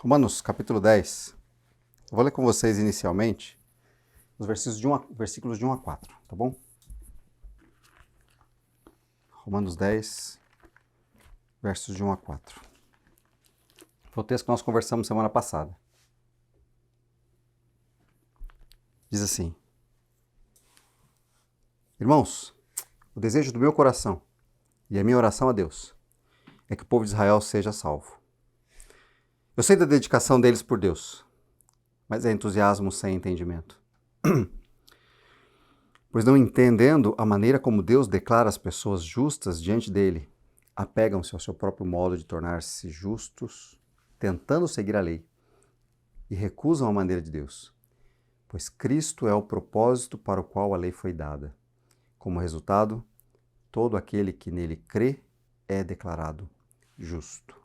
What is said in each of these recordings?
Romanos, capítulo 10. Eu vou ler com vocês inicialmente os versículos de 1 a 4, tá bom? Romanos 10, versos de 1 a 4. Foi o texto que nós conversamos semana passada. Diz assim: Irmãos, o desejo do meu coração e a minha oração a Deus é que o povo de Israel seja salvo. Eu sei da dedicação deles por Deus, mas é entusiasmo sem entendimento. Pois não entendendo a maneira como Deus declara as pessoas justas diante dele, apegam-se ao seu próprio modo de tornar-se justos, tentando seguir a lei, e recusam a maneira de Deus, pois Cristo é o propósito para o qual a lei foi dada. Como resultado, todo aquele que nele crê é declarado justo.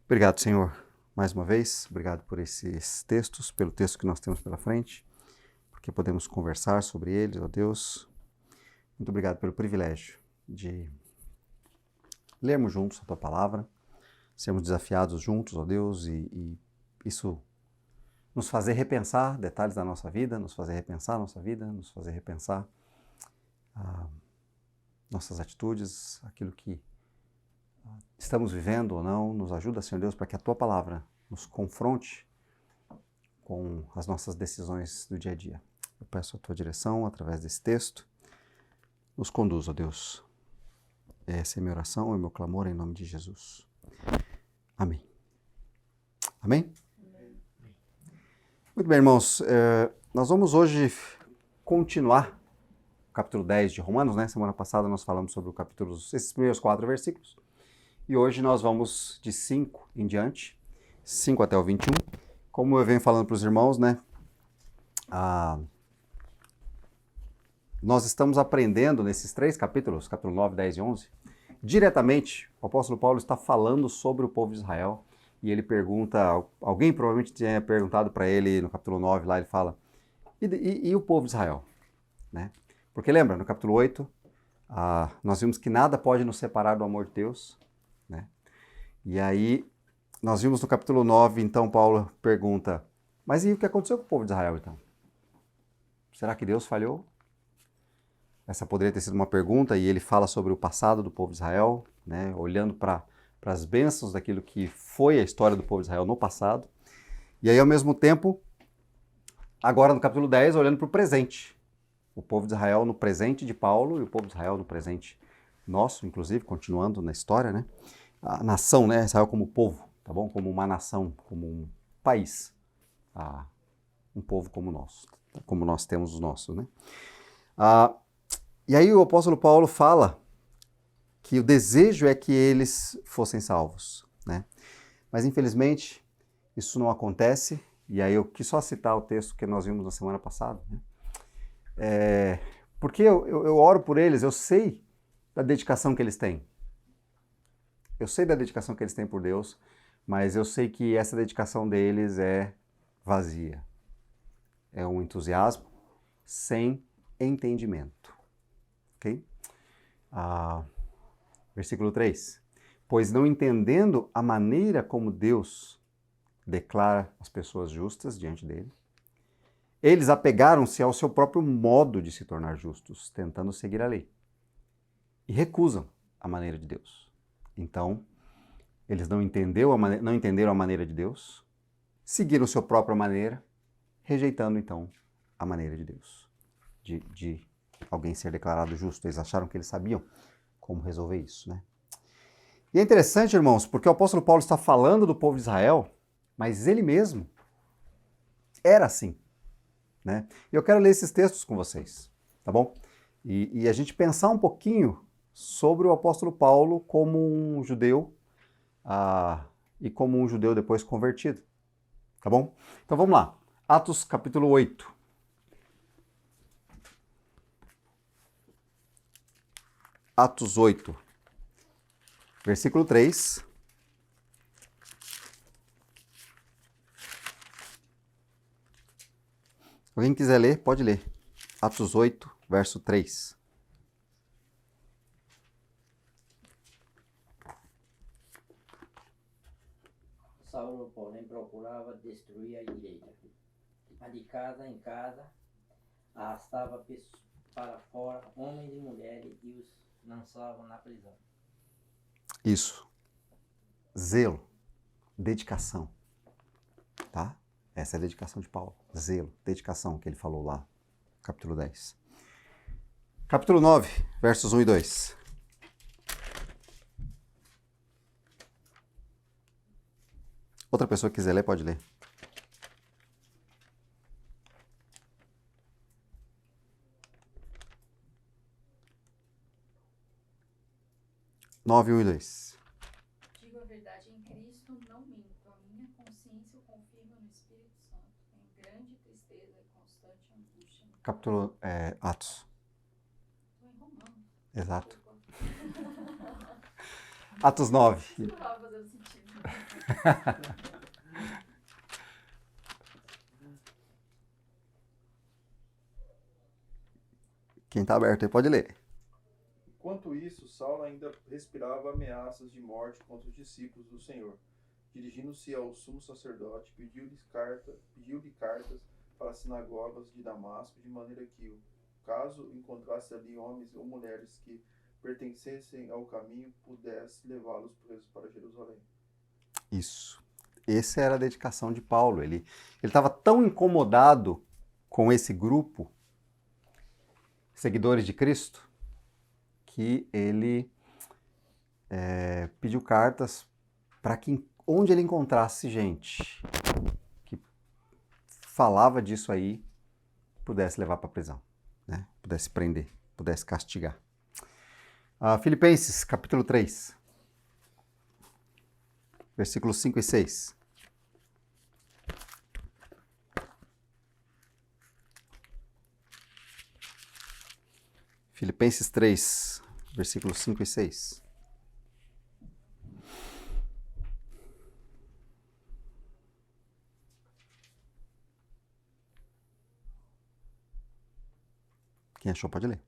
Obrigado, Senhor, mais uma vez. Obrigado por esses textos, pelo texto que nós temos pela frente, porque podemos conversar sobre eles, ó Deus. Muito obrigado pelo privilégio de lermos juntos a Tua Palavra, sermos desafiados juntos, ó Deus, e isso nos fazer repensar detalhes da nossa vida, nos fazer repensar a nossa vida, nos fazer repensar nossas atitudes, aquilo que estamos vivendo ou não. Nos ajuda, Senhor Deus, para que a Tua Palavra nos confronte com as nossas decisões do dia a dia. Eu peço a Tua direção através desse texto. Nos conduz, ó Deus. Essa é a minha oração e meu clamor em nome de Jesus. Amém. Amém? Muito bem, irmãos. Nós vamos hoje continuar o capítulo 10 de Romanos, né? Semana passada nós falamos sobre esses primeiros 4 versículos. E hoje nós vamos de 5 em diante, 5 até o 21. Como eu venho falando para os irmãos, né? Nós estamos aprendendo nesses 3 capítulos, capítulo 9, 10 e 11, diretamente, o apóstolo Paulo está falando sobre o povo de Israel, e ele pergunta, alguém provavelmente tinha perguntado para ele no capítulo 9, lá ele fala, e o povo de Israel? Né? Porque lembra, no capítulo 8, nós vimos que nada pode nos separar do amor de Deus, né? E aí, nós vimos no capítulo 9, então Paulo pergunta, mas e o que aconteceu com o povo de Israel, então? Será que Deus falhou? Essa poderia ter sido uma pergunta, e ele fala sobre o passado do povo de Israel, né, olhando para as bênçãos daquilo que foi a história do povo de Israel no passado. E aí, ao mesmo tempo, agora no capítulo 10, olhando para o presente. O povo de Israel no presente de Paulo e o povo de Israel no presente nosso, inclusive, continuando na história, né? A nação, né? Israel como povo, tá bom? Como uma nação, como um país. Um povo como nós, como nós temos os nossos, né? E aí o apóstolo Paulo fala que o desejo é que eles fossem salvos, né? Mas infelizmente isso não acontece, e aí eu quis só citar o texto que nós vimos na semana passada, né? Porque eu oro por eles, eu sei da dedicação que eles têm. Eu sei da dedicação que eles têm por Deus, mas eu sei que essa dedicação deles é vazia. É um entusiasmo sem entendimento. Ok? Versículo 3. Pois não entendendo a maneira como Deus declara as pessoas justas diante dele, eles apegaram-se ao seu próprio modo de se tornar justos, tentando seguir a lei. E recusam a maneira de Deus. Então, eles não entenderam a maneira de Deus, seguiram sua própria maneira, rejeitando então a maneira de Deus, de alguém ser declarado justo. Eles acharam que eles sabiam como resolver isso, né? E é interessante, irmãos, porque o apóstolo Paulo está falando do povo de Israel, mas ele mesmo era assim, né? E eu quero ler esses textos com vocês, tá bom? E a gente pensar um pouquinho sobre o apóstolo Paulo como um judeu e como um judeu depois convertido, tá bom? Então vamos lá, Atos capítulo 8. Atos 8, versículo 3. Alguém quiser ler, pode ler. Atos 8, verso 3. Saulo Paulo, porém, procurava destruir a igreja. A de casa em casa arrastava para fora homens e mulheres e os lançavam na prisão. Isso. Zelo, dedicação, tá? Essa é a dedicação de Paulo. Zelo, dedicação, que ele falou lá, capítulo 10. Capítulo 9, versos 1 e 2. Outra pessoa que quiser ler, pode ler. 9, 1 e 2. Digo a verdade em Cristo, não minto. A minha consciência o confirma no Espírito Santo. Em grande tristeza e constante angústia. Capítulo Atos. Estou em Romanos. Exato. Atos 9. Isso não estava fazendo sentido. Quem está aberto aí pode ler. Enquanto isso, Saulo ainda respirava ameaças de morte contra os discípulos do Senhor. Dirigindo-se ao sumo sacerdote, pediu-lhe cartas para as sinagogas de Damasco, de maneira que, caso encontrasse ali homens ou mulheres que pertencessem ao caminho, pudesse levá-los presos para Jerusalém. Isso. Essa era a dedicação de Paulo. Ele estava tão incomodado com esse grupo, seguidores de Cristo, que ele pediu cartas para que onde ele encontrasse gente que falava disso aí, pudesse levar para a prisão, né? Pudesse prender, pudesse castigar. Filipenses, capítulo 3, versículos 5 e 6. Filipenses 3, versículos 5 e 6. Quem achou pode ler.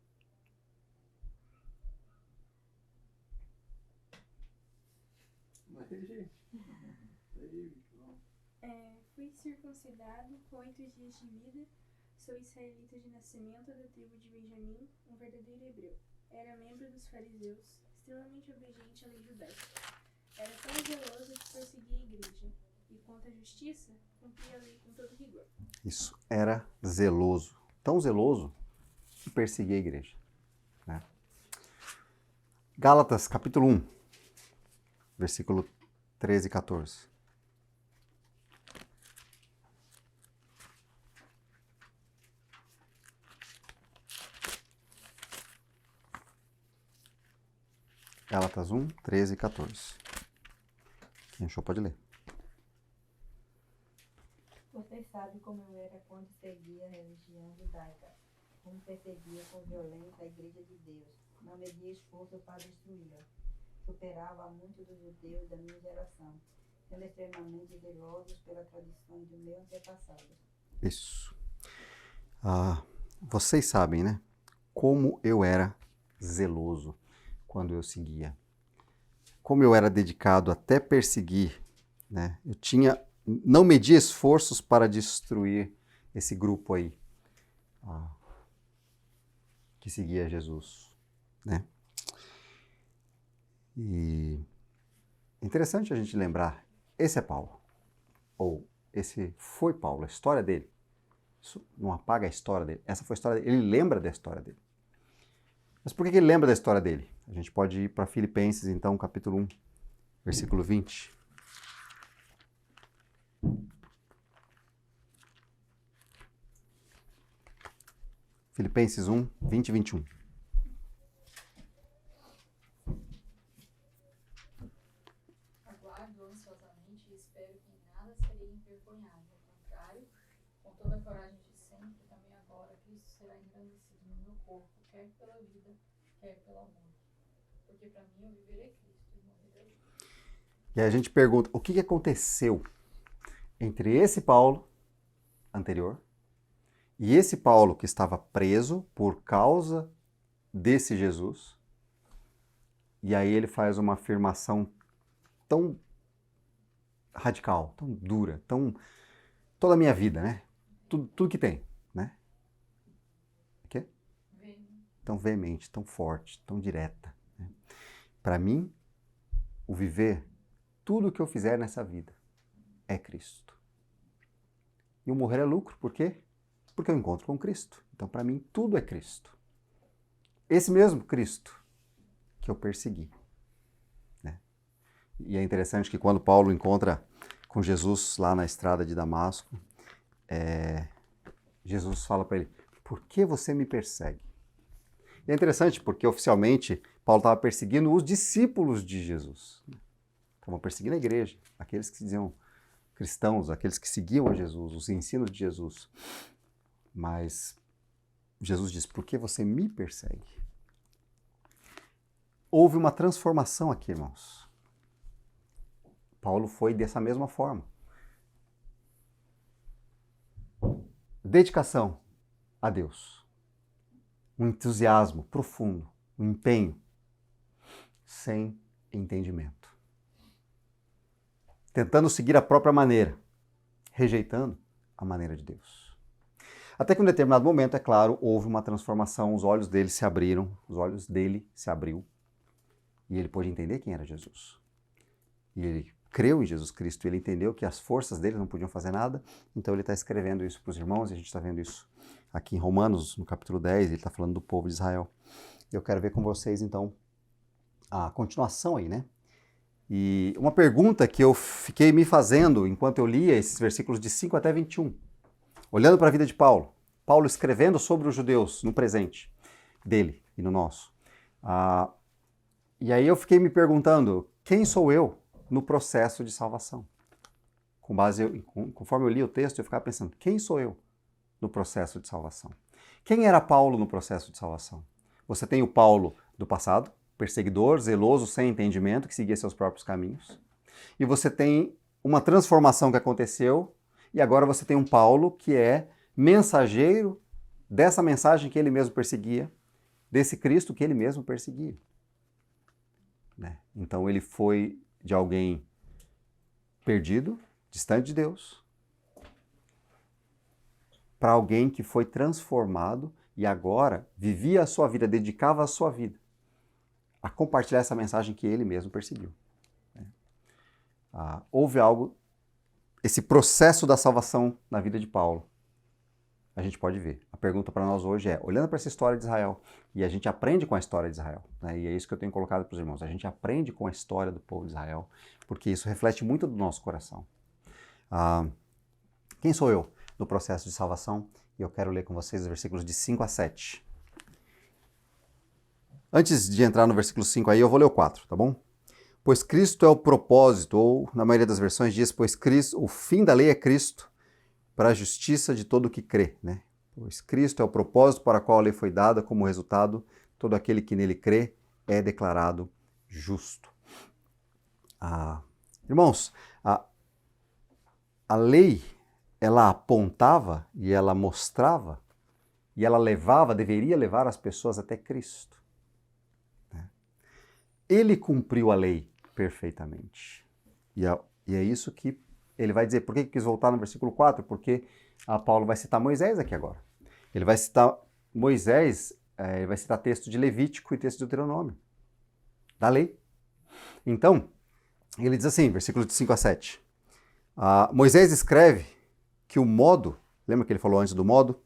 Fui circuncidado com 8 dias de vida, sou israelita de nascimento da tribo de Benjamim, um verdadeiro hebreu. Era membro dos fariseus, extremamente obediente à lei judaica. Era tão zeloso que perseguia a igreja, e quanto à justiça, cumpria a lei com todo rigor. Isso, era zeloso. Tão zeloso que perseguia a igreja, né? Gálatas, capítulo 1, versículo 13 e 14. Gálatas 1, 13 e 14. Quem achou pode ler. Você sabe como eu era quando seguia a religião judaica, como perseguia com violência a igreja de Deus. Não media esforço para destruí-la. Superava a muitos dos judeus da minha geração, sendo extremamente zelosos pela tradição de meu antepassado. Isso. Vocês sabem, né? Como eu era zeloso quando eu seguia. Como eu era dedicado até perseguir, né? Não media esforços para destruir esse grupo aí que seguia Jesus, né? E é interessante a gente lembrar, esse é Paulo, ou esse foi Paulo, a história dele. Isso não apaga a história dele. Essa foi a história dele. Ele lembra da história dele. Mas por que ele lembra da história dele? A gente pode ir para Filipenses, então, capítulo 1, versículo 20. Filipenses 1, 20 e 21. Aguardo ansiosamente e espero que em nada serei envergonhado. Ao contrário, com toda a coragem de sempre, também agora, Cristo será engrandecido no meu corpo, quer pela vida, quer pela morte. Porque para mim o viver é Cristo e morrer é lucro. E aí a gente pergunta, o que aconteceu entre esse Paulo anterior e esse Paulo que estava preso por causa desse Jesus? E aí ele faz uma afirmação tão radical, tão dura, toda a minha vida, né? Tudo que tem, né? O quê? Tão veemente, tão forte, tão direta. Né? Para mim, o viver, tudo o que eu fizer nessa vida é Cristo. E o morrer é lucro, por quê? Porque eu encontro com Cristo. Então, para mim, tudo é Cristo. Esse mesmo Cristo que eu persegui. Né? E é interessante que quando Paulo encontra com Jesus lá na estrada de Damasco, Jesus fala para ele, por que você me persegue? E é interessante porque oficialmente Paulo estava perseguindo os discípulos de Jesus. Estavam perseguindo a igreja, aqueles que se diziam cristãos, aqueles que seguiam a Jesus, os ensinos de Jesus. Mas Jesus diz, por que você me persegue? Houve uma transformação aqui, irmãos. Paulo foi dessa mesma forma. Dedicação a Deus. Um entusiasmo profundo, um empenho, sem entendimento. Tentando seguir a própria maneira, rejeitando a maneira de Deus. Até que em um determinado momento, é claro, houve uma transformação, os olhos dele se abriram, os olhos dele se abriu, e ele pôde entender quem era Jesus. E ele creu em Jesus Cristo, ele entendeu que as forças dele não podiam fazer nada, então ele está escrevendo isso para os irmãos, e a gente está vendo isso aqui em Romanos, no capítulo 10, ele está falando do povo de Israel. Eu quero ver com vocês, então, a continuação aí, né? E uma pergunta que eu fiquei me fazendo enquanto eu lia esses versículos de 5 até 21, olhando para a vida de Paulo, Paulo escrevendo sobre os judeus no presente dele e no nosso. E aí eu fiquei me perguntando, quem sou eu no processo de salvação? Conforme eu li o texto, eu ficava pensando, quem sou eu no processo de salvação? Quem era Paulo no processo de salvação? Você tem o Paulo do passado, perseguidor, zeloso, sem entendimento, que seguia seus próprios caminhos. E você tem uma transformação que aconteceu, e agora você tem um Paulo que é mensageiro dessa mensagem que ele mesmo perseguia, desse Cristo que ele mesmo perseguia. Né? Então ele foi de alguém perdido, distante de Deus, para alguém que foi transformado e agora vivia a sua vida, dedicava a sua vida a compartilhar essa mensagem que ele mesmo perseguiu. Houve algo, esse processo da salvação na vida de Paulo, a gente pode ver. A pergunta para nós hoje é, olhando para essa história de Israel, e a gente aprende com a história de Israel, né? E é isso que eu tenho colocado para os irmãos, a gente aprende com a história do povo de Israel, porque isso reflete muito do nosso coração. Quem sou eu no processo de salvação? E eu quero ler com vocês os versículos de 5 a 7. Antes de entrar no versículo 5 aí, eu vou ler o 4, tá bom? Pois Cristo é o propósito, ou na maioria das versões diz, pois Cristo, o fim da lei é Cristo, para a justiça de todo o que crê, né? Pois Cristo é o propósito para o qual a lei foi dada, como resultado, todo aquele que nele crê é declarado justo. Irmãos, a lei, ela apontava e ela mostrava e ela deveria levar as pessoas até Cristo. Né? Ele cumpriu a lei perfeitamente. E é isso que ele vai dizer. Por que quis voltar no versículo 4? Porque Paulo vai citar Moisés aqui agora. Ele vai citar Moisés, ele vai citar texto de Levítico e texto de Deuteronômio, da lei. Então, ele diz assim, versículos de 5 a 7. Moisés escreve que o modo, lembra que ele falou antes do modo?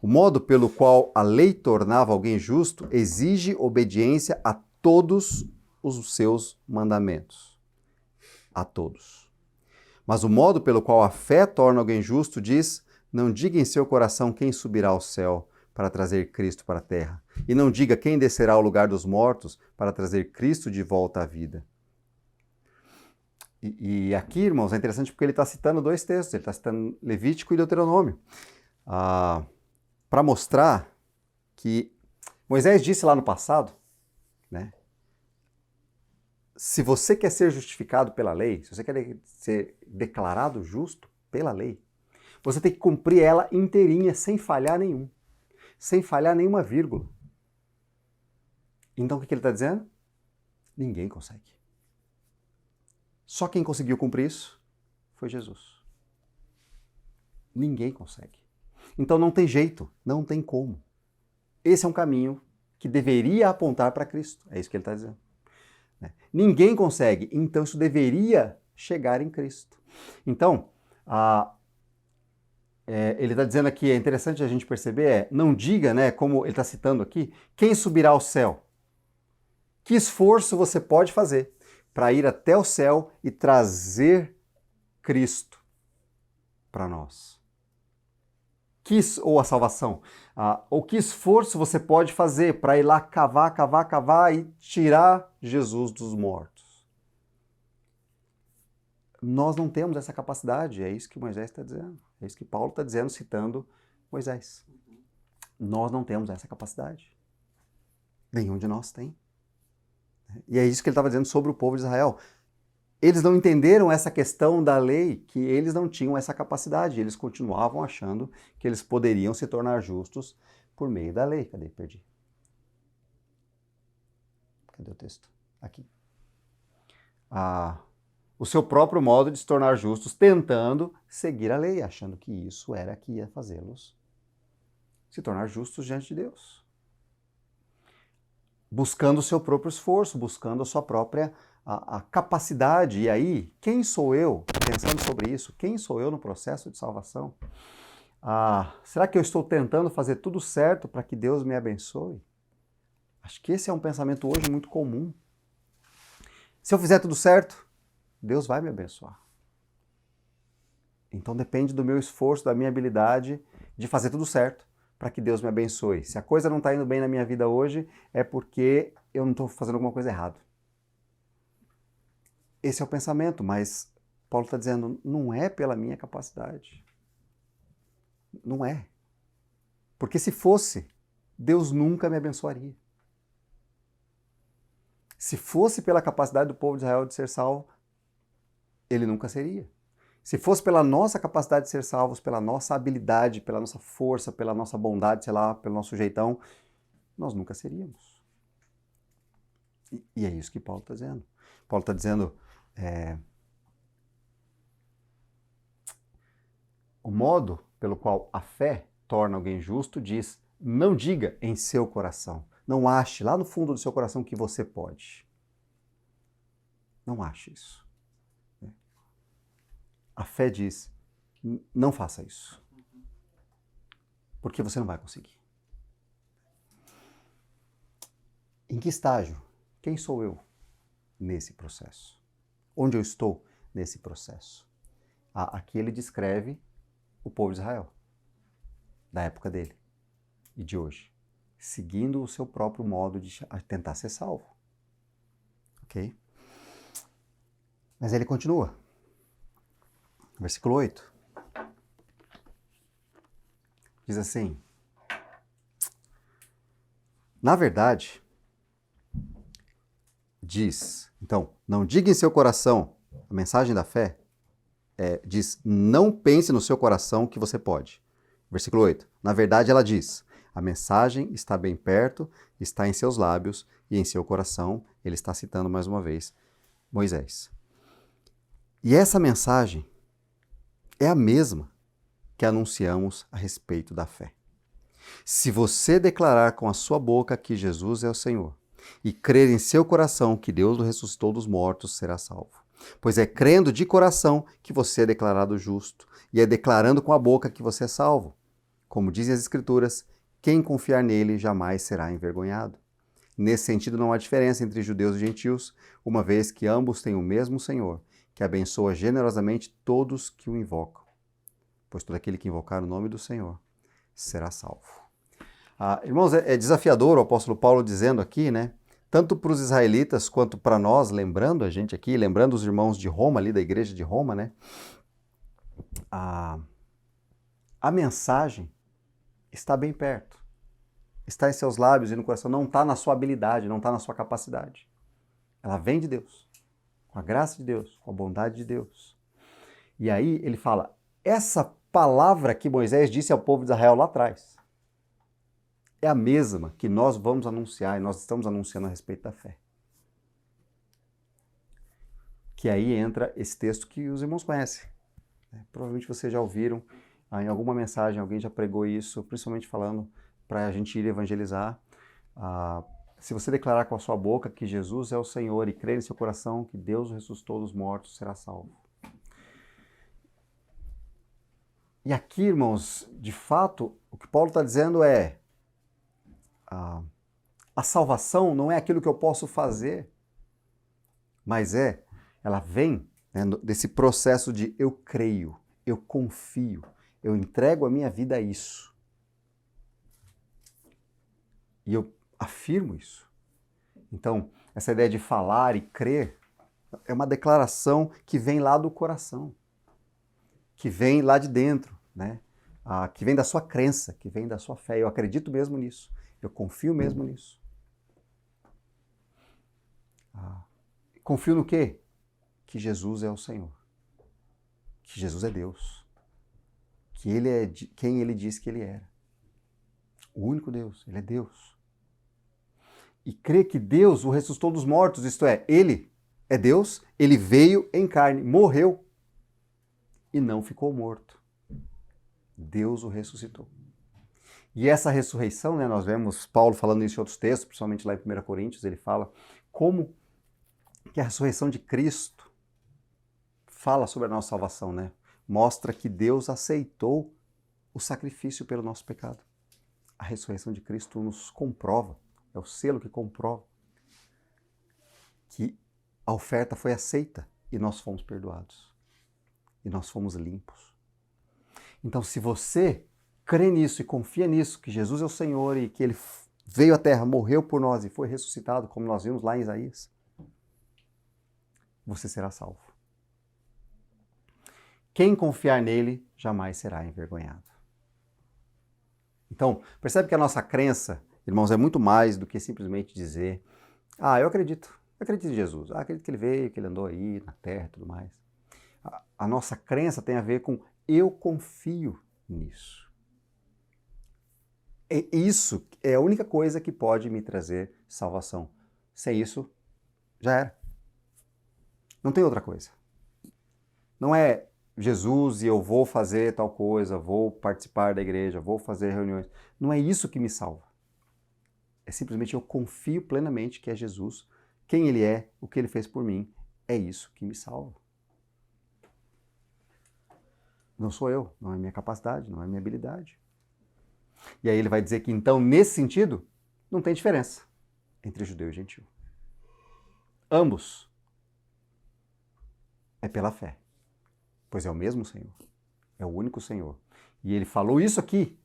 O modo pelo qual a lei tornava alguém justo exige obediência a todos os seus mandamentos. A todos. Mas o modo pelo qual a fé torna alguém justo diz, não diga em seu coração quem subirá ao céu para trazer Cristo para a terra. E não diga quem descerá ao lugar dos mortos para trazer Cristo de volta à vida. E aqui, irmãos, é interessante porque ele está citando dois textos. Ele está citando Levítico e Deuteronômio. Para mostrar que Moisés disse lá no passado, né? Se você quer ser justificado pela lei, se você quer ser declarado justo pela lei, você tem que cumprir ela inteirinha, sem falhar nenhum. Sem falhar nenhuma vírgula. Então o que ele está dizendo? Ninguém consegue. Só quem conseguiu cumprir isso foi Jesus. Ninguém consegue. Então não tem jeito, não tem como. Esse é um caminho que deveria apontar para Cristo. É isso que ele está dizendo. Ninguém consegue, então isso deveria chegar em Cristo. Então, ele está dizendo aqui, é interessante a gente perceber, não diga, né, como ele está citando aqui, quem subirá ao céu? Que esforço você pode fazer para ir até o céu e trazer Cristo para nós? Ou a salvação. Ou que esforço você pode fazer para ir lá cavar e tirar Jesus dos mortos? Nós não temos essa capacidade, é isso que Moisés está dizendo. É isso que Paulo está dizendo, citando Moisés. Nós não temos essa capacidade. Nenhum de nós tem. E é isso que ele estava dizendo sobre o povo de Israel. Eles não entenderam essa questão da lei, que eles não tinham essa capacidade. Eles continuavam achando que eles poderiam se tornar justos por meio da lei. Cadê? Perdi. Cadê o texto? Aqui. O seu próprio modo de se tornar justos, tentando seguir a lei, achando que isso era que ia fazê-los se tornar justos diante de Deus. Buscando o seu próprio esforço, buscando a sua própria a capacidade. E aí, quem sou eu, pensando sobre isso, quem sou eu no processo de salvação? Será que eu estou tentando fazer tudo certo para que Deus me abençoe? Acho que esse é um pensamento hoje muito comum. Se eu fizer tudo certo, Deus vai me abençoar. Então depende do meu esforço, da minha habilidade de fazer tudo certo para que Deus me abençoe. Se a coisa não está indo bem na minha vida hoje, é porque eu não estou fazendo alguma coisa errada. Esse é o pensamento, mas Paulo está dizendo, não é pela minha capacidade. Não é. Porque se fosse, Deus nunca me abençoaria. Se fosse pela capacidade do povo de Israel de ser salvo, ele nunca seria. Se fosse pela nossa capacidade de ser salvos, pela nossa habilidade, pela nossa força, pela nossa bondade, sei lá, pelo nosso jeitão, nós nunca seríamos. E é isso que Paulo está dizendo. Paulo está dizendo, o modo pelo qual a fé torna alguém justo diz, não diga em seu coração, não ache lá no fundo do seu coração que você pode. Não ache isso. A fé diz, não faça isso. Porque você não vai conseguir. Em que estágio? Quem sou eu nesse processo? Onde eu estou nesse processo? Aqui ele descreve o povo de Israel, da época dele e de hoje, seguindo o seu próprio modo de tentar ser salvo. Ok? Mas ele continua. Versículo 8. Diz assim, na verdade, então, não diga em seu coração, a mensagem da fé diz, não pense no seu coração que você pode. Versículo 8, na verdade ela diz, a mensagem está bem perto, está em seus lábios e em seu coração, ele está citando mais uma vez Moisés. E essa mensagem é a mesma que anunciamos a respeito da fé. Se você declarar com a sua boca que Jesus é o Senhor e crer em seu coração que Deus o ressuscitou dos mortos, será salvo. Pois é crendo de coração que você é declarado justo e é declarando com a boca que você é salvo. Como dizem as Escrituras, quem confiar nele jamais será envergonhado. Nesse sentido, não há diferença entre judeus e gentios, uma vez que ambos têm o mesmo Senhor, que abençoa generosamente todos que o invocam. Pois todo aquele que invocar o nome do Senhor será salvo. Irmãos, é desafiador o apóstolo Paulo dizendo aqui, né? Tanto para os israelitas quanto para nós, lembrando a gente aqui, lembrando os irmãos de Roma, ali da igreja de Roma, né? A mensagem está bem perto. Está em seus lábios e no coração, não está na sua habilidade, não está na sua capacidade. Ela vem de Deus, com a graça de Deus, com a bondade de Deus. E aí ele fala, essa palavra que Moisés disse ao povo de Israel lá atrás, é a mesma que nós vamos anunciar, e nós estamos anunciando a respeito da fé. Que aí entra esse texto que os irmãos conhecem. Provavelmente vocês já ouviram em alguma mensagem, alguém já pregou isso, principalmente falando para a gente ir evangelizar. Se você declarar com a sua boca que Jesus é o Senhor e crer em seu coração que Deus o ressuscitou dos mortos, será salvo. E aqui, irmãos, de fato, o que Paulo está dizendo é a salvação não é aquilo que eu posso fazer, mas ela vem, né, desse processo de eu creio, eu confio, eu entrego a minha vida a isso. E eu afirmo isso. Então, essa ideia de falar e crer é uma declaração que vem lá do coração, que vem lá de dentro, né? Que vem da sua crença, que vem da sua fé. Eu acredito mesmo nisso, eu confio mesmo nisso. Confio no quê? Que Jesus é o Senhor, que Jesus é Deus, que Ele é quem Ele disse que Ele era. O único Deus, Ele é Deus. E crer que Deus o ressuscitou dos mortos, isto é, Ele é Deus, Ele veio em carne, morreu e não ficou morto. Deus o ressuscitou. E essa ressurreição, né, nós vemos Paulo falando isso em outros textos, principalmente lá em 1 Coríntios, ele fala como que a ressurreição de Cristo fala sobre a nossa salvação, né? Mostra que Deus aceitou o sacrifício pelo nosso pecado. A ressurreição de Cristo nos comprova, é o selo que comprova que a oferta foi aceita e nós fomos perdoados. E nós fomos limpos. Então, se você crê nisso e confia nisso, que Jesus é o Senhor e que Ele veio à terra, morreu por nós e foi ressuscitado, como nós vimos lá em Isaías, você será salvo. Quem confiar nele jamais será envergonhado. Então, percebe que a nossa crença, irmãos, é muito mais do que simplesmente dizer eu acredito em Jesus, acredito que ele veio, que ele andou aí na terra e tudo mais. A nossa crença tem a ver com eu confio nisso. Isso é a única coisa que pode me trazer salvação. Sem isso, já era. Não tem outra coisa. Não é Jesus e eu vou fazer tal coisa, vou participar da igreja, vou fazer reuniões. Não é isso que me salva. É simplesmente eu confio plenamente que é Jesus, quem Ele é, o que Ele fez por mim. É isso que me salva. Não sou eu, não é minha capacidade, não é minha habilidade. E aí ele vai dizer que então, nesse sentido, não tem diferença entre judeu e gentil. Ambos é pela fé, pois é o mesmo Senhor, é o único Senhor. E ele falou isso aqui,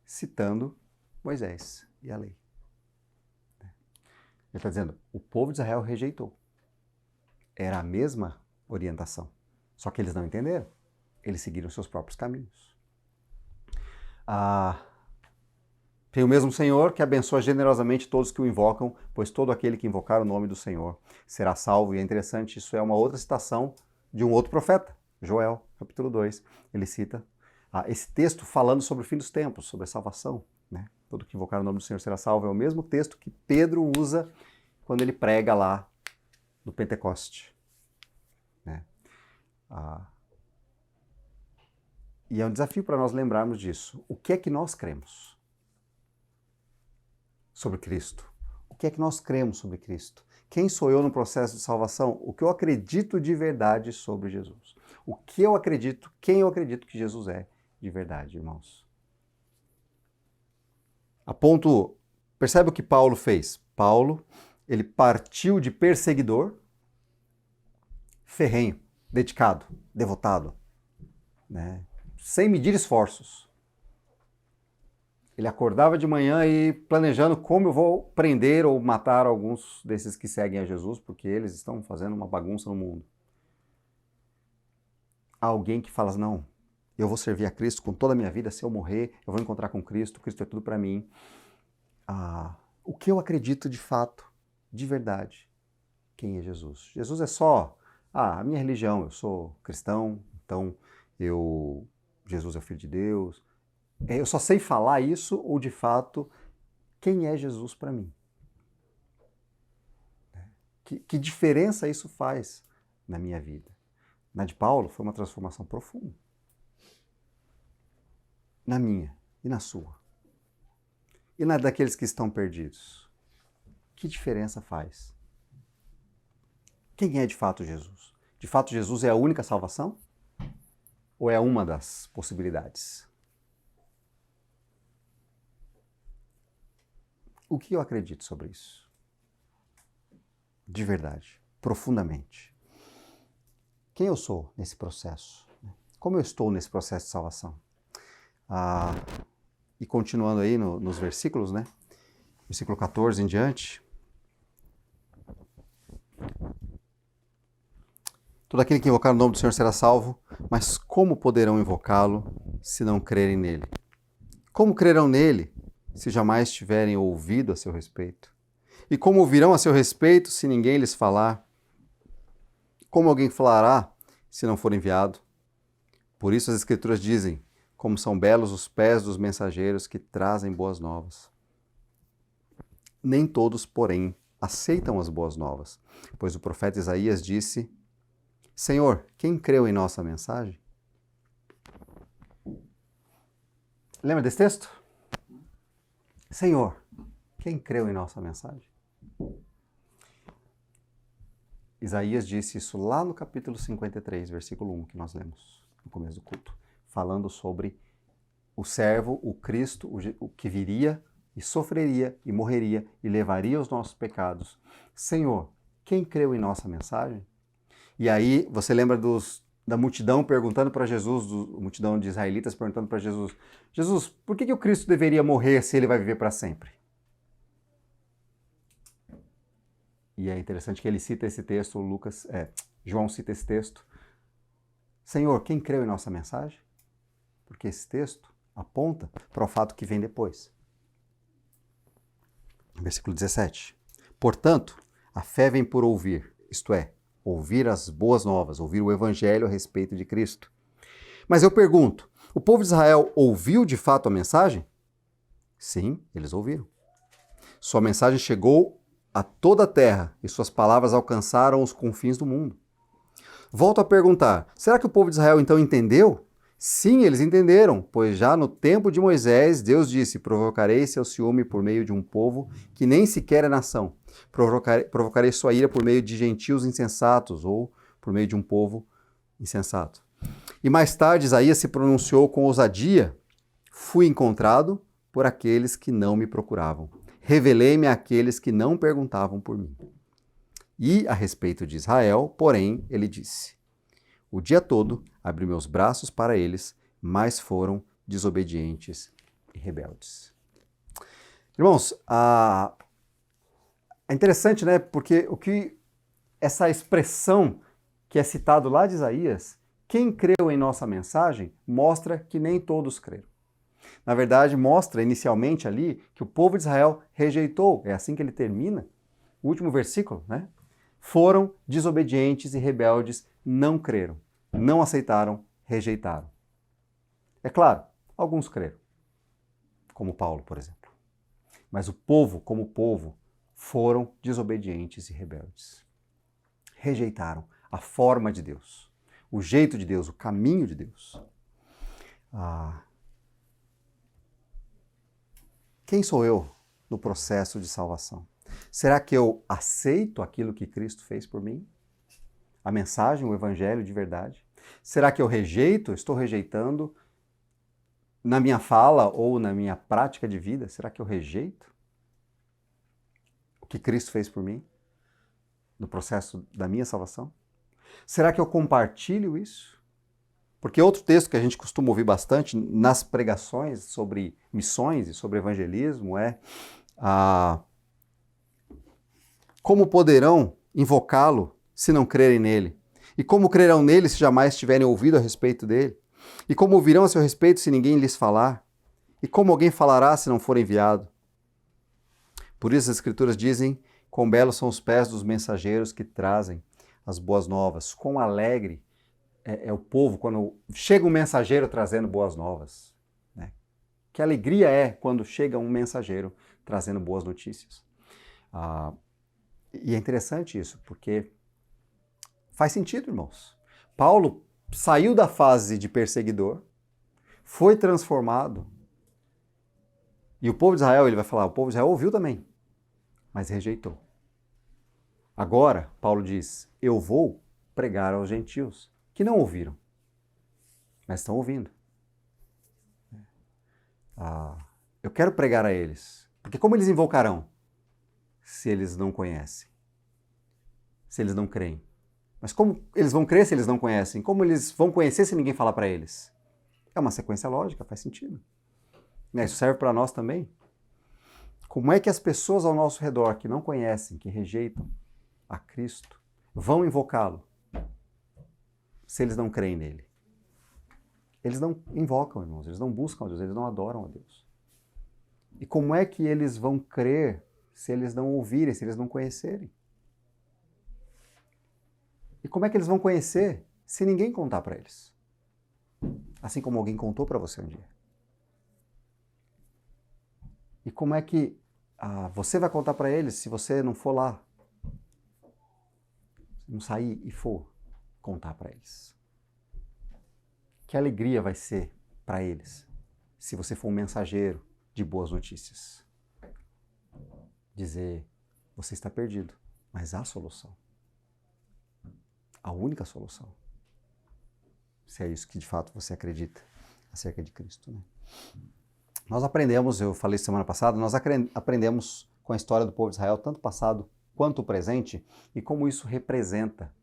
citando Moisés e a lei. Ele está dizendo, o povo de Israel rejeitou. Era a mesma orientação, só que eles não entenderam. Eles seguiram seus próprios caminhos. Tem o mesmo Senhor que abençoa generosamente todos que o invocam, pois todo aquele que invocar o nome do Senhor será salvo. E é interessante, isso é uma outra citação de um outro profeta, Joel, capítulo 2. Ele cita esse texto falando sobre o fim dos tempos, sobre a salvação. Né? Todo que invocar o nome do Senhor será salvo. É o mesmo texto que Pedro usa quando ele prega lá no Pentecoste. Né? E é um desafio para nós lembrarmos disso. O que é que nós cremos sobre Cristo? O que é que nós cremos sobre Cristo? Quem sou eu no processo de salvação? O que eu acredito de verdade sobre Jesus? O que eu acredito, quem eu acredito que Jesus é de verdade, irmãos? Percebe o que Paulo fez? Paulo, ele partiu de perseguidor, ferrenho, dedicado, devotado, né? Sem medir esforços. Ele acordava de manhã e planejando como eu vou prender ou matar alguns desses que seguem a Jesus, porque eles estão fazendo uma bagunça no mundo. Há alguém que fala, não, eu vou servir a Cristo com toda a minha vida, se eu morrer, eu vou encontrar com Cristo, Cristo é tudo para mim. O que eu acredito de fato, de verdade, quem é Jesus? Jesus é só a minha religião, eu sou cristão, então Jesus é o Filho de Deus. Eu só sei falar isso ou, de fato, quem é Jesus para mim? Que diferença isso faz na minha vida? Na de Paulo foi uma transformação profunda. na minha e na sua? E na daqueles que estão perdidos? Que diferença faz? Quem é de fato Jesus? De fato, Jesus é a única salvação? Ou é uma das possibilidades? O que eu acredito sobre isso? De verdade, profundamente. Quem eu sou nesse processo? Como eu estou nesse processo de salvação? E continuando aí nos versículos, né? Versículo 14 em diante. Todo aquele que invocar o nome do Senhor será salvo, mas como poderão invocá-lo se não crerem nele? Como crerão nele se jamais tiverem ouvido a seu respeito? E como ouvirão a seu respeito se ninguém lhes falar? Como alguém falará se não for enviado? Por isso as Escrituras dizem, como são belos os pés dos mensageiros que trazem boas novas. Nem todos, porém, aceitam as boas novas, pois o profeta Isaías disse: Senhor, quem creu em nossa mensagem? Lembra desse texto? Senhor, quem creu em nossa mensagem? Isaías disse isso lá no capítulo 53, versículo 1, que nós lemos no começo do culto, falando sobre o servo, o Cristo, o que viria e sofreria e morreria e levaria os nossos pecados. Senhor, quem creu em nossa mensagem? E aí você lembra da multidão perguntando para Jesus, a multidão de israelitas perguntando para Jesus, Jesus, por que o Cristo deveria morrer se ele vai viver para sempre? E é interessante que ele cita esse texto, João cita esse texto. Senhor, quem creu em nossa mensagem? Porque esse texto aponta para o fato que vem depois. Versículo 17. Portanto, a fé vem por ouvir, isto é, ouvir as boas novas, ouvir o evangelho a respeito de Cristo. Mas eu pergunto, o povo de Israel ouviu de fato a mensagem? Sim, eles ouviram. Sua mensagem chegou a toda a terra e suas palavras alcançaram os confins do mundo. Volto a perguntar, será que o povo de Israel então entendeu? Sim, eles entenderam, pois já no tempo de Moisés, Deus disse, provocarei seu ciúme por meio de um povo que nem sequer é nação. Provocarei sua ira por meio de gentios insensatos, ou por meio de um povo insensato. E mais tarde, Isaías se pronunciou com ousadia, fui encontrado por aqueles que não me procuravam. Revelei-me àqueles que não perguntavam por mim. E a respeito de Israel, porém, ele disse, o dia todo abri meus braços para eles, mas foram desobedientes e rebeldes. Irmãos, é interessante, né? Porque essa expressão que é citado lá de Isaías, quem creu em nossa mensagem, mostra que nem todos creram. Na verdade, mostra inicialmente ali que o povo de Israel rejeitou. É assim que ele termina. O último versículo, né? Foram desobedientes e rebeldes, não creram, não aceitaram, rejeitaram. É claro, alguns creram, como Paulo, por exemplo. Mas o povo, como povo, foram desobedientes e rebeldes. Rejeitaram a forma de Deus, o jeito de Deus, o caminho de Deus. Quem sou eu no processo de salvação? Será que eu aceito aquilo que Cristo fez por mim? A mensagem, o evangelho de verdade? Será que eu estou rejeitando na minha fala ou na minha prática de vida? Será que eu rejeito o que Cristo fez por mim no processo da minha salvação? Será que eu compartilho isso? Porque outro texto que a gente costuma ouvir bastante nas pregações sobre missões e sobre evangelismo é como poderão invocá-lo se não crerem nele? E como crerão nele se jamais tiverem ouvido a respeito dele? E como ouvirão a seu respeito se ninguém lhes falar? E como alguém falará se não for enviado? Por isso as Escrituras dizem, quão belos são os pés dos mensageiros que trazem as boas novas. Quão alegre é o povo quando chega um mensageiro trazendo boas novas. Né? Que alegria é quando chega um mensageiro trazendo boas notícias. E é interessante isso, porque faz sentido, irmãos. Paulo saiu da fase de perseguidor, foi transformado. E o povo de Israel, ele vai falar, o povo de Israel ouviu também, mas rejeitou. Agora, Paulo diz, eu vou pregar aos gentios, que não ouviram, mas estão ouvindo. Eu quero pregar a eles, porque como eles invocarão se eles não conhecem? Se eles não creem? Mas como eles vão crer se eles não conhecem? Como eles vão conhecer se ninguém falar para eles? É uma sequência lógica, faz sentido. Isso serve para nós também. Como é que as pessoas ao nosso redor que não conhecem, que rejeitam a Cristo, vão invocá-lo se eles não creem nele? Eles não invocam, irmãos, eles não buscam a Deus, eles não adoram a Deus. E como é que eles vão crer se eles não ouvirem, se eles não conhecerem? E como é que eles vão conhecer se ninguém contar para eles? Assim como alguém contou para você um dia. E como é que você vai contar para eles se você não for lá? Não sair e for contar para eles? Que alegria vai ser para eles se você for um mensageiro de boas notícias. Dizer, você está perdido, mas há solução. A única solução. Se é isso que de fato você acredita acerca de Cristo, né? Nós aprendemos, eu falei semana passada, nós aprendemos com a história do povo de Israel, tanto passado quanto o presente, e como isso representa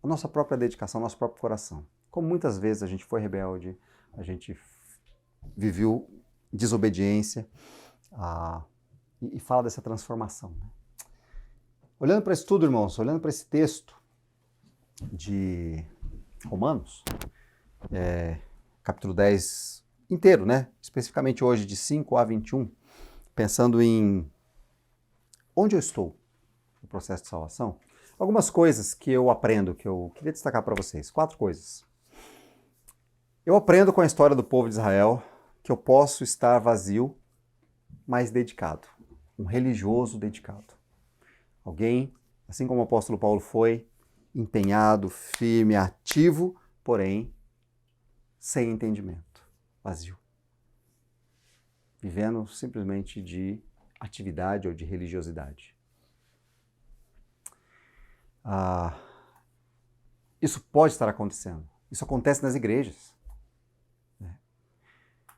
a nossa própria dedicação, nosso próprio coração. Como muitas vezes a gente foi rebelde, a gente viveu desobediência, e fala dessa transformação, né? Olhando para isso tudo, irmãos, olhando para esse texto de Romanos, capítulo 10 inteiro, né? Especificamente hoje, de 5 a 21, pensando em onde eu estou no processo de salvação, algumas coisas que eu aprendo, que eu queria destacar para vocês. 4 coisas. Eu aprendo com a história do povo de Israel que eu posso estar vazio, mas dedicado. Um religioso dedicado. Alguém, assim como o apóstolo Paulo foi, empenhado, firme, ativo, porém, sem entendimento. Vazio. Vivendo simplesmente de atividade ou de religiosidade. Isso pode estar acontecendo. Isso acontece nas igrejas.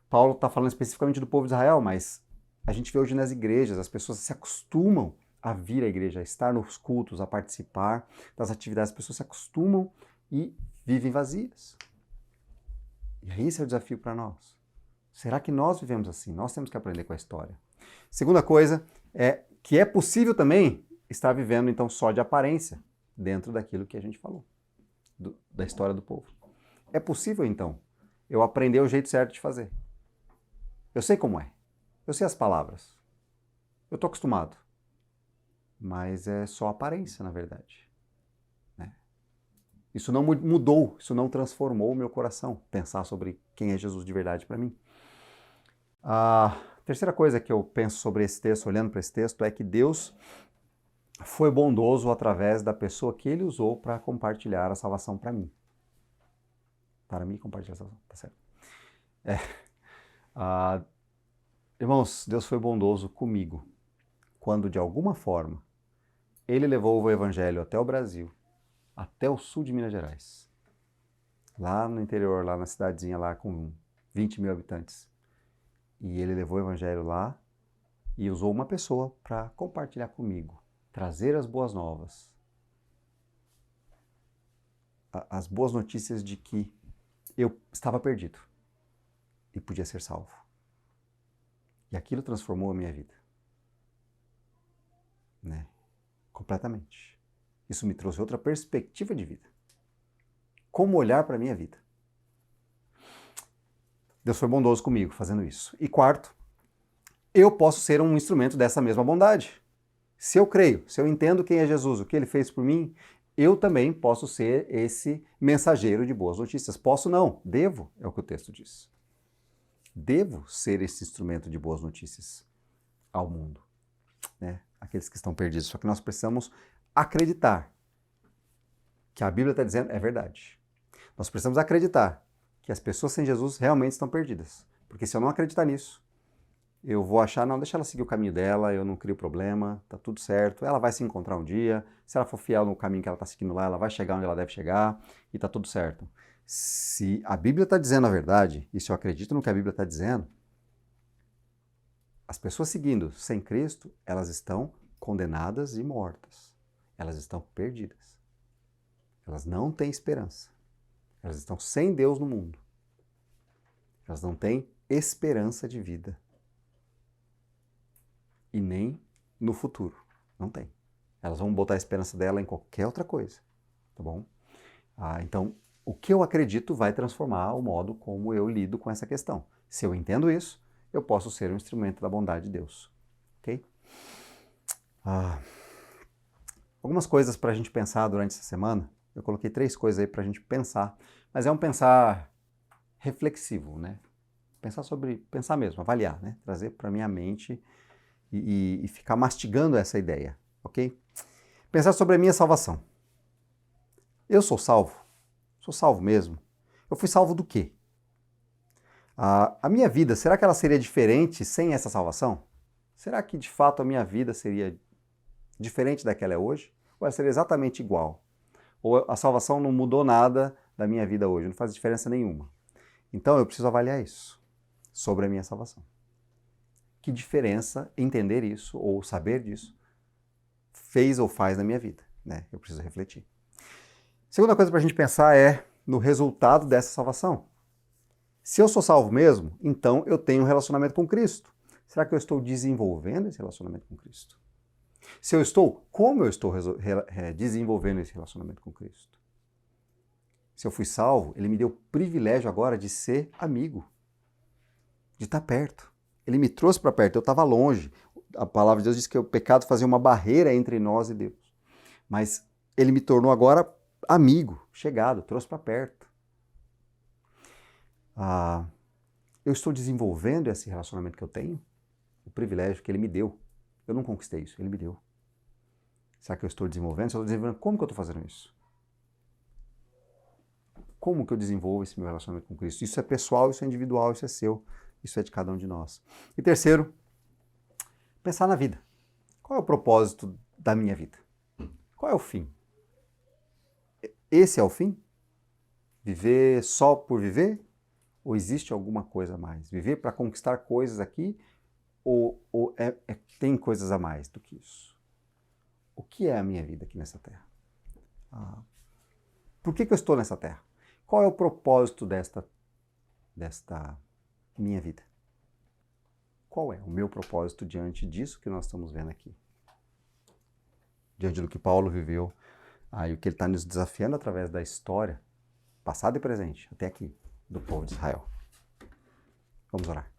Paulo está falando especificamente do povo de Israel, mas a gente vê hoje nas igrejas, as pessoas se acostumam a vir à igreja, a estar nos cultos, a participar das atividades, as pessoas se acostumam e vivem vazias. E esse é o desafio para nós. Será que nós vivemos assim? Nós temos que aprender com a história. Segunda coisa é que é possível também estar vivendo então só de aparência, dentro daquilo que a gente falou, da história do povo. É possível então eu aprender o jeito certo de fazer. Eu sei como é. Eu sei as palavras. Eu estou acostumado. Mas é só aparência, na verdade. Isso não mudou, isso não transformou o meu coração, pensar sobre quem é Jesus de verdade para mim. A terceira coisa que eu penso sobre esse texto, olhando para esse texto, é que Deus foi bondoso através da pessoa que Ele usou para compartilhar a salvação para mim. Para mim, compartilhar a salvação, tá certo? Irmãos, Deus foi bondoso comigo, quando de alguma forma Ele levou o Evangelho até o Brasil, até o sul de Minas Gerais. Lá no interior, lá na cidadezinha lá com 20 mil habitantes. E Ele levou o Evangelho lá e usou uma pessoa para compartilhar comigo, trazer as boas novas. As boas notícias de que eu estava perdido e podia ser salvo. E aquilo transformou a minha vida. Completamente. Isso me trouxe outra perspectiva de vida. Como olhar para a minha vida. Deus foi bondoso comigo fazendo isso. E quarto, eu posso ser um instrumento dessa mesma bondade. Se eu creio, se eu entendo quem é Jesus, o que Ele fez por mim, eu também posso ser esse mensageiro de boas notícias. Posso não, devo, é o que o texto diz. Devo ser esse instrumento de boas notícias ao mundo, aqueles que estão perdidos. Só que nós precisamos acreditar que a Bíblia está dizendo é verdade. Nós precisamos acreditar que as pessoas sem Jesus realmente estão perdidas. Porque se eu não acreditar nisso, eu vou achar, não, deixa ela seguir o caminho dela, eu não crio problema, tá tudo certo, ela vai se encontrar um dia, se ela for fiel no caminho que ela está seguindo lá, ela vai chegar onde ela deve chegar e tá tudo certo. Se a Bíblia está dizendo a verdade, e se eu acredito no que a Bíblia está dizendo, as pessoas seguindo sem Cristo, elas estão condenadas e mortas. Elas estão perdidas. Elas não têm esperança. Elas estão sem Deus no mundo. Elas não têm esperança de vida. E nem no futuro. Não tem. Elas vão botar a esperança dela em qualquer outra coisa. Tá bom? Então, o que eu acredito vai transformar o modo como eu lido com essa questão. Se eu entendo isso, eu posso ser um instrumento da bondade de Deus. Ok? Algumas coisas para a gente pensar durante essa semana. Eu coloquei 3 coisas aí para a gente pensar. Mas é um pensar reflexivo, né? Pensar mesmo, avaliar, né? Trazer para minha mente e ficar mastigando essa ideia, ok? Pensar sobre a minha salvação. Eu sou salvo? Sou salvo mesmo? Eu fui salvo do quê? A minha vida, será que ela seria diferente sem essa salvação? Será que de fato a minha vida seria diferente da que ela é hoje? Ou ela seria exatamente igual? Ou a salvação não mudou nada da minha vida hoje, não faz diferença nenhuma? Então eu preciso avaliar isso sobre a minha salvação. Que diferença entender isso ou saber disso fez ou faz na minha vida, né? Eu preciso refletir. Segunda coisa para a gente pensar é no resultado dessa salvação. Se eu sou salvo mesmo, então eu tenho um relacionamento com Cristo. Será que eu estou desenvolvendo esse relacionamento com Cristo? Se eu estou, como eu estou desenvolvendo esse relacionamento com Cristo? Se eu fui salvo, Ele me deu o privilégio agora de ser amigo, de estar perto. Ele me trouxe para perto, eu estava longe. A palavra de Deus diz que o pecado fazia uma barreira entre nós e Deus. Mas Ele me tornou agora amigo, chegado, trouxe para perto. Eu estou desenvolvendo esse relacionamento que eu tenho, o privilégio que Ele me deu. Eu não conquistei isso, Ele me deu. Será que eu estou desenvolvendo? Se eu estou desenvolvendo, como que eu estou fazendo isso? Como que eu desenvolvo esse meu relacionamento com Cristo? Isso é pessoal, isso é individual, isso é seu, isso é de cada um de nós. E terceiro, pensar na vida. Qual é o propósito da minha vida? Qual é o fim? Esse é o fim? Viver só por viver? Ou existe alguma coisa a mais? Viver para conquistar coisas aqui? Ou tem coisas a mais do que isso? O que é a minha vida aqui nessa terra? Por que eu estou nessa terra? Qual é o propósito desta minha vida? Qual é o meu propósito diante disso que nós estamos vendo aqui? Diante do que Paulo viveu, e o que ele está nos desafiando através da história, passado e presente, até aqui, do povo de Israel. Vamos orar.